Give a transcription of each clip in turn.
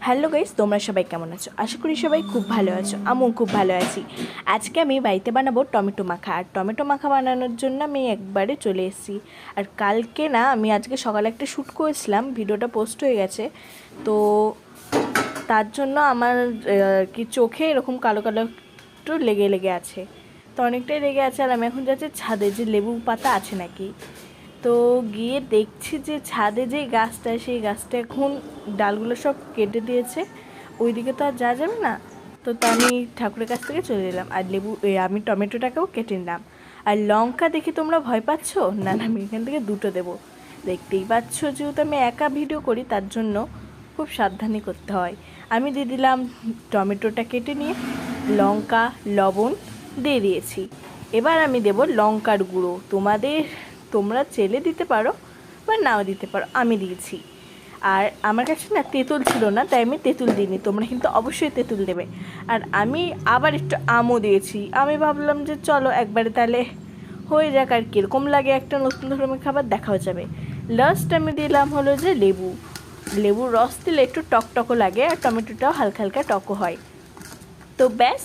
Hello guys, তোমরা সবাই কেমন আছো? আশা করি সবাই খুব ভালো আছো। আমিও খুব ভালো আছি। আজকে আমি বাড়িতে বানাবো টমেটো মাখা। আর টমেটো মাখা বানানোর জন্য আমি একবারে চলে এসেছি। আর কালকে না, আমি আজকে সকালে একটা শ্যুট করেছিলাম, ভিডিওটা পোস্ট হয়ে গেছে। তো তার জন্য আমার কি চোখে এরকম কালো কালো একটু লেগে লেগে আছে। তো অনেকটাই লেগে আছে। আর আমি এখন যাচ্ছি ছাদে, যে লেবু পাতা আছে নাকি। তো গিয়ে দেখছি যে ছাদে যে গাছটা, সেই গাছটা এখন ডালগুলো সব কেটে দিয়েছে। ওইদিকে তো আর যাওয়া যাবে না। তো আমি ঠাকুরের কাছ থেকে চলে এলাম। আর আমি টমেটোটাকেও কেটে নিলাম। আর লঙ্কা দেখে তোমরা ভয় পাচ্ছ? না না, আমি এখান থেকে দুটো দেবো। দেখতেই পাচ্ছ, যেহেতু আমি একা ভিডিও করি, তার জন্য খুব সাবধানে করতে হয়। আমি দিয়ে দিলাম টমেটোটা কেটে নিয়ে, লঙ্কা, লবণ দিয়ে দিয়েছি। এবার আমি দেব লঙ্কার গুঁড়ো। তোমরা চেলে দিতে পারো বা নাও দিতে পারো, আমি দিয়েছি। আর আমার কাছে না তেঁতুল ছিল না, তাই আমি তেঁতুল দিইনি। তোমরা কিন্তু অবশ্যই তেঁতুল দেবে। আর আমি আবার একটু আমও দিয়েছি। আমি ভাবলাম যে চলো একবারে তাহলে হয়ে যাক, আর কীরকম লাগে একটা নতুন ধরনের খাবার দেখাও যাবে। লাস্ট আমি দিলাম হলো যে লেবুর রস দিলে একটু টকটকও লাগে, আর টমেটোটাও হালকা হালকা টকও হয়। তো ব্যাস,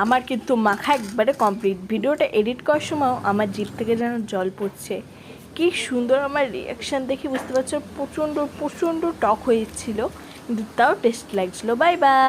আমার কিন্তু মাখা একবারে কমপ্লিট। ভিডিওটা এডিট করার সময়ও আমার জিভ থেকে যেন জল পড়ছে। কি সুন্দর আমার রিয়াকশান দেখে বুঝতে পারছো, প্রচণ্ড প্রচণ্ড টক হয়েছিল, কিন্তু তাও টেস্ট লাগছিলো। Bye bye.